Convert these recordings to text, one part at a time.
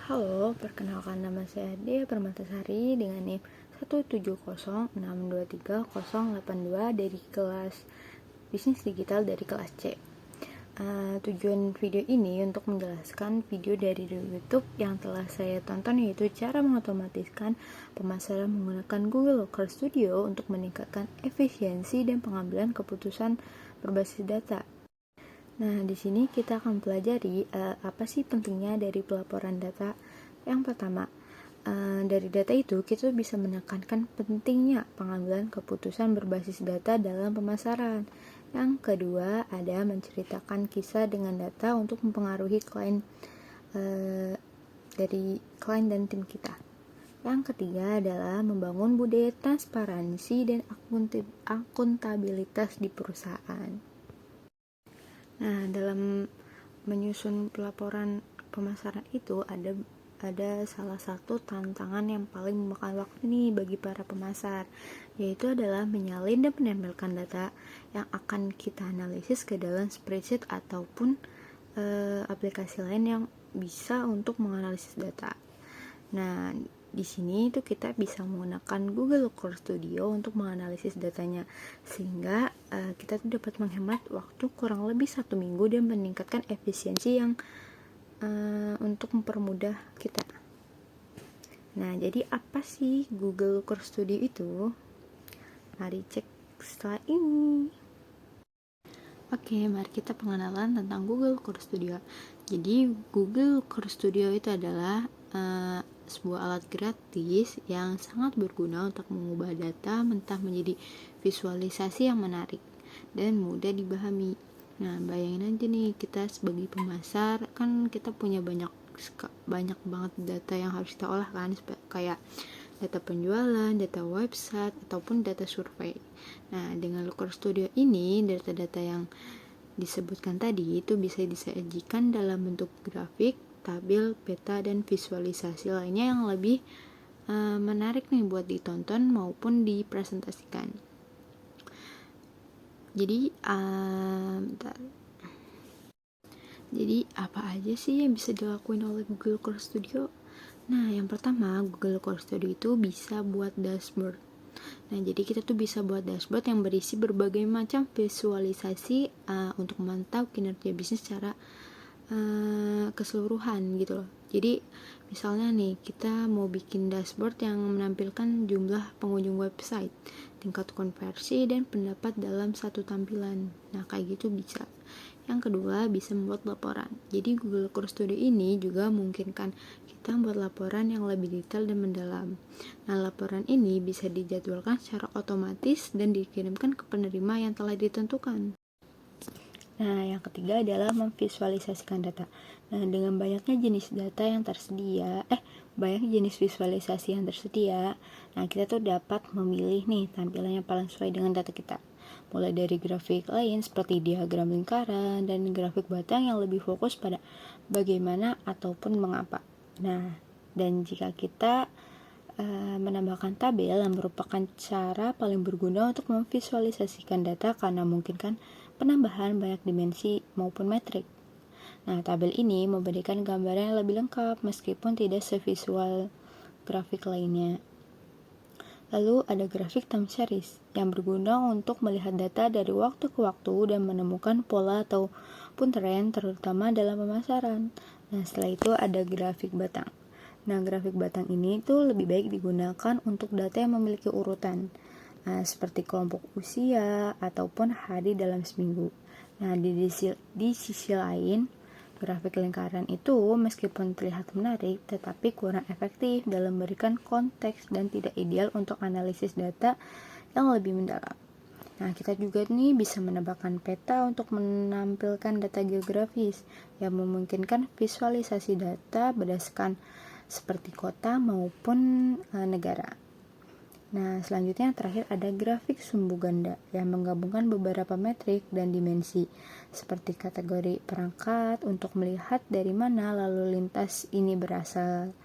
Halo, perkenalkan nama saya Dea Permatasari dengan NIM 170623082 dari kelas Bisnis Digital dari kelas C. Tujuan video ini untuk menjelaskan video dari YouTube yang telah saya tonton, yaitu cara mengotomatiskan pemasaran menggunakan Google Looker Studio untuk meningkatkan efisiensi dan pengambilan keputusan berbasis data. Nah, di sini kita akan pelajari apa sih pentingnya dari pelaporan data. Yang pertama, dari data itu kita bisa menekankan pentingnya pengambilan keputusan berbasis data dalam pemasaran. Yang kedua, ada menceritakan kisah dengan data untuk mempengaruhi klien dari klien dan tim kita. Yang ketiga adalah membangun budaya transparansi dan akuntabilitas di perusahaan. Nah, dalam menyusun pelaporan pemasaran itu ada salah satu tantangan yang paling memakan waktu nih bagi para pemasar, yaitu adalah menyalin dan menempelkan data yang akan kita analisis ke dalam spreadsheet ataupun aplikasi lain yang bisa untuk menganalisis data. Nah, di sini itu kita bisa menggunakan Google Looker Studio untuk menganalisis datanya, sehingga kita tuh dapat menghemat waktu kurang lebih 1 minggu dan meningkatkan efisiensi yang untuk mempermudah kita. Nah, jadi apa sih Google Looker Studio itu? Mari cek setelah ini. Oke, mari kita pengenalan tentang Google Looker Studio. Jadi, Google Looker Studio itu adalah sebuah alat gratis yang sangat berguna untuk mengubah data mentah menjadi visualisasi yang menarik dan mudah dipahami. Nah, bayangin aja nih, kita sebagai pemasar kan kita punya banyak banget data yang harus kita olah kan, kayak data penjualan, data website, ataupun data survei. Nah, dengan Looker Studio ini, data-data yang disebutkan tadi itu bisa disajikan dalam bentuk grafik, tabel, peta, dan visualisasi lainnya yang lebih menarik nih buat ditonton maupun dipresentasikan. Jadi apa aja sih yang bisa dilakuin oleh Google Looker Studio? Nah, yang pertama, Google Looker Studio itu bisa buat dashboard. Nah, jadi kita tuh bisa buat dashboard yang berisi berbagai macam visualisasi untuk memantau kinerja bisnis secara keseluruhan gitu loh. Jadi misalnya nih, kita mau bikin dashboard yang menampilkan jumlah pengunjung website, tingkat konversi, dan pendapat dalam satu tampilan. Nah, kayak gitu bisa. Yang kedua, bisa membuat laporan. Jadi Google Looker Studio ini juga memungkinkan kita membuat laporan yang lebih detail dan mendalam. Nah, laporan ini bisa dijadwalkan secara otomatis dan dikirimkan ke penerima yang telah ditentukan. Nah, yang ketiga adalah memvisualisasikan data. Nah, dengan banyaknya jenis data yang tersedia, banyak jenis visualisasi yang tersedia, nah kita tuh dapat memilih nih tampilan yang paling sesuai dengan data kita. Mulai dari grafik lain seperti diagram lingkaran dan grafik batang yang lebih fokus pada bagaimana ataupun mengapa. Nah, dan jika kita menambahkan tabel yang merupakan cara paling berguna untuk memvisualisasikan data karena memungkinkan penambahan banyak dimensi maupun metrik. Nah, tabel ini memberikan gambaran yang lebih lengkap meskipun tidak sevisual grafik lainnya. Lalu ada grafik time series yang berguna untuk melihat data dari waktu ke waktu dan menemukan pola ataupun tren terutama dalam pemasaran. Nah, setelah itu ada grafik batang. Nah, grafik batang ini tuh lebih baik digunakan untuk data yang memiliki urutan, seperti kelompok usia ataupun hari dalam seminggu. Nah, di sisi lain, grafik lingkaran itu meskipun terlihat menarik, tetapi kurang efektif dalam memberikan konteks dan tidak ideal untuk analisis data yang lebih mendalam. Nah, kita juga nih bisa menambahkan peta untuk menampilkan data geografis yang memungkinkan visualisasi data berdasarkan seperti kota maupun negara. Nah, selanjutnya terakhir ada grafik sumbu ganda yang menggabungkan beberapa metrik dan dimensi seperti kategori perangkat untuk melihat dari mana lalu lintas ini berasal.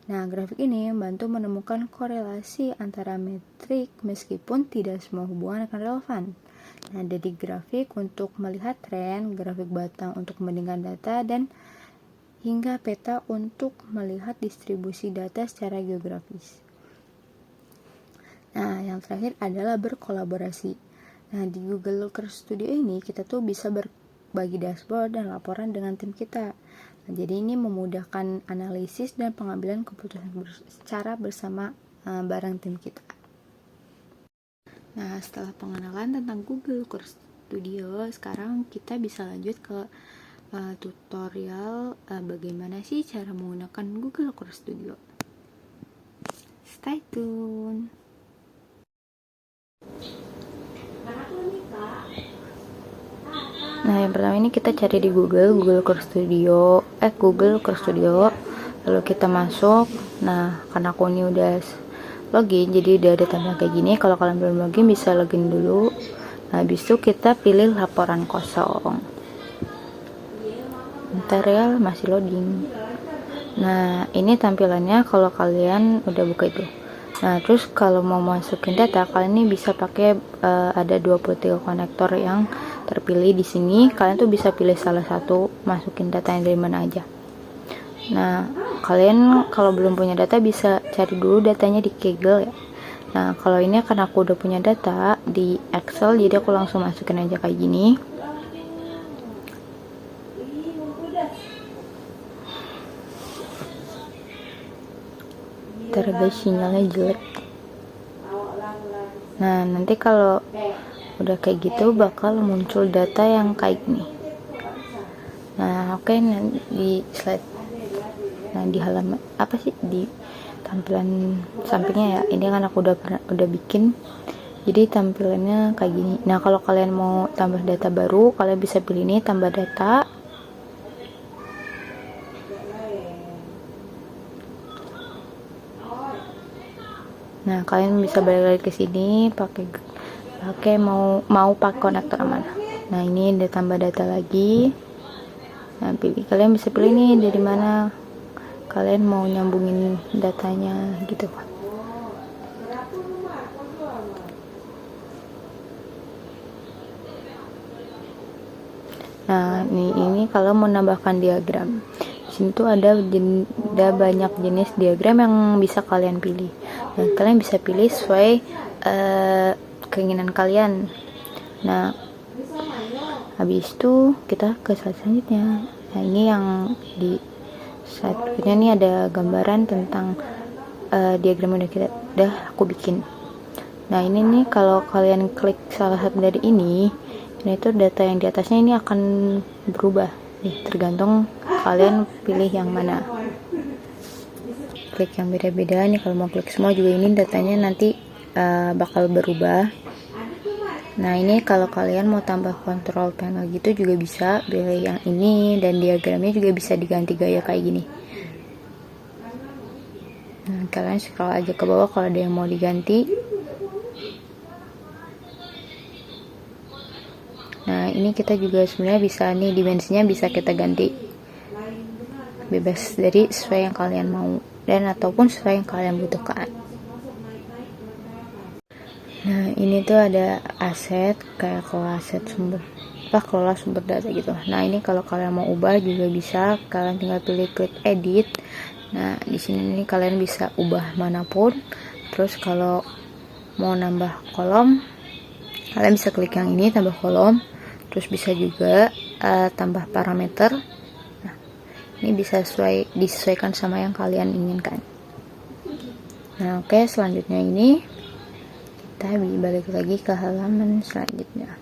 Nah, grafik ini membantu menemukan korelasi antara metrik meskipun tidak semua hubungan akan relevan. Nah, dari grafik untuk melihat tren, grafik batang untuk membandingkan data, dan hingga peta untuk melihat distribusi data secara geografis. Nah, yang terakhir adalah berkolaborasi. Nah, di Google Looker Studio ini kita tuh bisa berbagi dashboard dan laporan dengan tim kita. Nah, jadi ini memudahkan analisis dan pengambilan keputusan secara bersama bareng tim kita. Nah, setelah pengenalan tentang Google Looker Studio, sekarang kita bisa lanjut ke tutorial bagaimana sih cara menggunakan Google Looker Studio. Stay tune. Nah, yang pertama ini kita cari di Google Looker Studio, lalu kita masuk. Nah, karena aku ini udah login, jadi udah ada tampilan kayak gini. Kalau kalian belum login bisa login dulu. Nah, habis itu kita pilih laporan kosong. Bentar ya, masih loading. Nah, ini tampilannya kalau kalian udah buka itu. Nah, terus kalau mau masukin data, kalian ini bisa pakai ada 23 konektor yang terpilih di sini. Kalian tuh bisa pilih salah satu, masukin datanya dari mana aja. Nah, kalian kalau belum punya data bisa cari dulu datanya di Kaggle ya. Nah, kalau ini karena aku udah punya data di Excel, jadi aku langsung masukin aja kayak gini. Ntar guys, sinyalnya jelek. Nah, nanti kalau udah kayak gitu bakal muncul data yang kayak gini. Nah, oke, di slide, nah di halaman di tampilan sampingnya ya, ini kan aku udah bikin, jadi tampilannya kayak gini. Nah, kalau kalian mau tambah data baru, kalian bisa pilih ini, tambah data. Nah, kalian bisa balik lagi ke sini pakai mau pakai konektor mana. Nah, ini udah tambah data lagi. Nah, kalian bisa pilih nih dari mana kalian mau nyambungin datanya gitu. Nah, ini kalau mau nambahkan diagram. Di sini tuh ada banyak jenis diagram yang bisa kalian pilih. Dan kalian bisa pilih sesuai keinginan kalian. Nah, habis itu kita ke slide selanjutnya. Nah, ini yang di slide berikutnya ini ada gambaran tentang diagram yang udah aku bikin. Nah, ini nih kalau kalian klik salah satu dari ini itu data yang di atasnya ini akan berubah nih, tergantung kalian pilih yang mana. Klik yang beda-beda nih, kalau mau klik semua juga ini datanya nanti bakal berubah. Nah, ini kalau kalian mau tambah control panel gitu juga bisa pilih yang ini, dan diagramnya juga bisa diganti gaya kayak gini. Nah, kalian scroll aja ke bawah kalau ada yang mau diganti. Nah, ini kita juga sebenarnya bisa nih, dimensinya bisa kita ganti bebas dari sesuai yang kalian mau dan ataupun sesuai yang kalian butuhkan. Nah, ini tuh ada aset kayak kelola sumber data gitu. Nah, ini kalau kalian mau ubah juga bisa, kalian tinggal pilih klik edit. Nah, di sini nih kalian bisa ubah manapun. Terus kalau mau nambah kolom, kalian bisa klik yang ini, tambah kolom. Terus bisa juga tambah parameter. Nah, ini bisa disesuaikan sama yang kalian inginkan. Nah, oke, selanjutnya ini kita balik lagi ke halaman selanjutnya.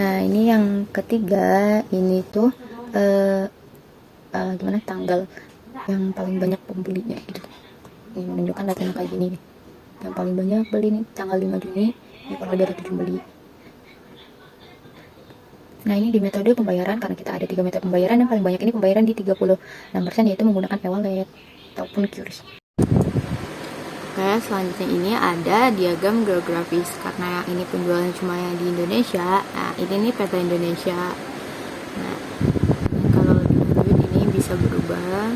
Nah, ini yang ketiga, ini tuh gimana tanggal yang paling banyak pembelinya gitu. Ini menunjukkan data yang kayak gini nih. Yang paling banyak beli nih tanggal 5 Juni, ini kalau dari 7 beli. Nah, ini di metode pembayaran, karena kita ada 3 metode pembayaran, dan paling banyak ini pembayaran di 36%, yaitu menggunakan e-wallet ataupun QRIS. Oke, selanjutnya ini ada diagram geografis, karena yang ini penjualan cuma yang di Indonesia. Nah, ini nih peta Indonesia. Nah, kalau dilanjut ini bisa berubah.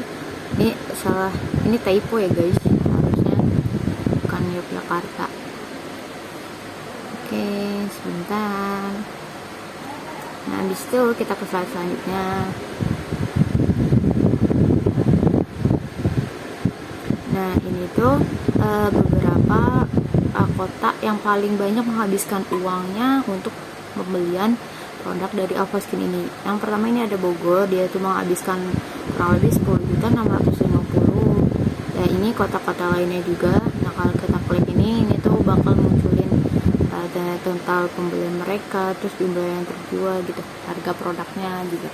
Ini typo ya guys, harusnya bukan Yogyakarta. Oke, sebentar. Nah, habis itu kita ke slide selanjutnya. Nah, ini tuh beberapa kota yang paling banyak menghabiskan uangnya untuk pembelian produk dari Avoskin ini. Yang pertama ini ada Bogor, dia tuh menghabiskan kurang lebih 10.650.000. Ya, ini kota-kota lainnya juga. Nah, kalau kita klik ini tuh bakal munculin total pembelian mereka, terus jumlah yang terjual gitu, harga produknya juga.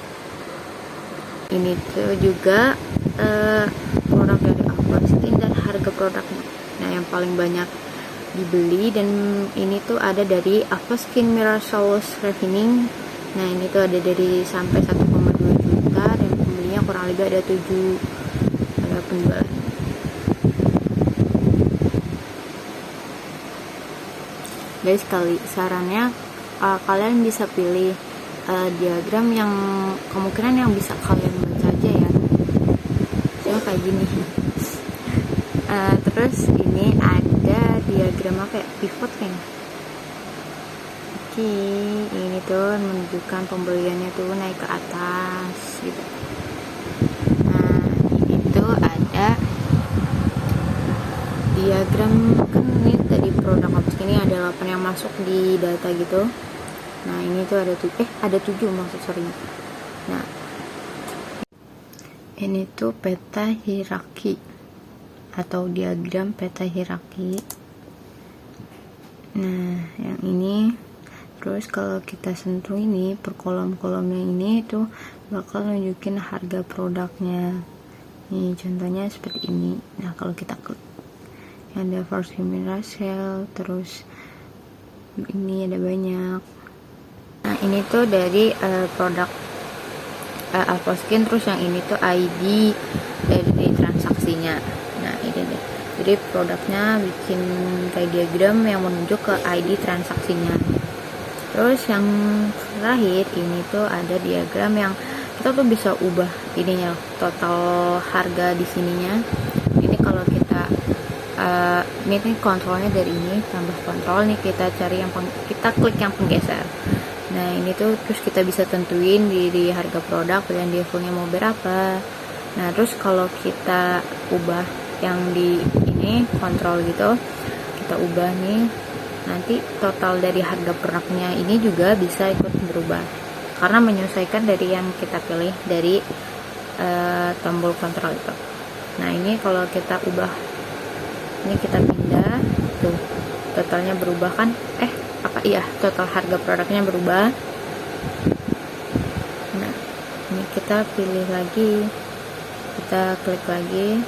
Ini tuh juga produk dari Avoskin dan harga produknya. Nah, yang paling banyak dibeli dan ini tuh ada dari Avoskin Miraculous Refining. Nah, ini tuh ada dari sampai 1,2 juta dan pembelinya kurang lebih ada 7 penjualan. Guys, sarannya kalian bisa pilih diagram yang kemungkinan yang bisa kalian baca aja ya. Saya kayak gini. Terus ini ada diagram apa ya? Pivot kayaknya. Oke, ini tuh menunjukkan pembeliannya tuh naik ke atas gitu. Nah, ini tuh ada diagram, kan ini dari produk Avoskin ini ada 8 yang masuk di data gitu. Nah, ini tuh ada 7 maksud sorry. Nah, ini tuh peta hierarki atau diagram peta hierarki. Nah, yang ini terus kalau kita sentuh ini per kolom-kolomnya ini tuh bakal nunjukin harga produknya. Nih contohnya seperti ini. Nah, kalau kita klik ada first mineral cell, terus ini ada banyak. Nah, ini tuh dari produk Avoskin, terus yang ini tuh ID dari transaksinya. Nah, ini deh. Jadi produknya bikin kayak diagram yang menunjuk ke ID transaksinya. Terus yang terakhir ini tuh ada diagram yang kita tuh bisa ubah ininya, total harga di sininya. Ini kalau kita ini kontrolnya dari ini, tambah kontrol nih, kita cari yang kita klik yang penggeser. Nah, ini tuh terus kita bisa tentuin di harga produk dan levelnya mau berapa. Nah, terus kalau kita ubah yang di ini kontrol gitu, kita ubah nih, nanti total dari harga produknya ini juga bisa ikut berubah karena menyesuaikan dari yang kita pilih dari tombol kontrol itu. Nah, ini kalau kita ubah, ini kita pindah tuh, totalnya berubah kan, total harga produknya berubah. Nah, ini kita pilih lagi, kita klik lagi.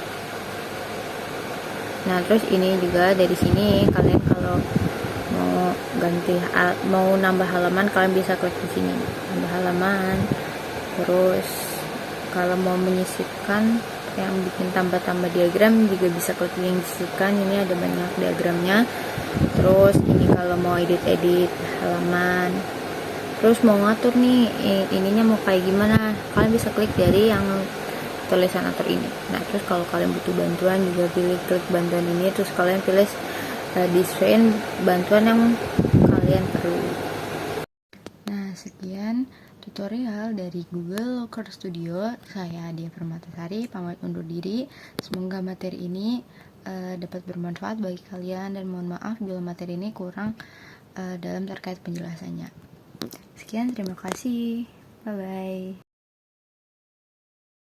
Nah, terus ini juga dari sini kalian kalau mau nambah halaman, kalian bisa klik di sini nambah halaman. Terus kalau mau menyisipkan yang bikin tambah-tambah diagram juga bisa klik yang disisipkan. Ini ada banyak diagramnya. Terus ini kalau mau edit halaman, terus mau ngatur nih ininya mau kayak gimana, kalian bisa klik dari yang tulisan atur ini. Nah, terus kalau kalian butuh bantuan juga pilih klik bantuan ini, terus kalian pilih desain bantuan yang kalian perlu. Nah, sekian tutorial dari Google Locker Studio. Saya Dia Permatasari pamit undur diri. Semoga materi ini dapat bermanfaat bagi kalian, dan mohon maaf bila materi ini kurang dalam terkait penjelasannya. Sekian, terima kasih. Bye bye.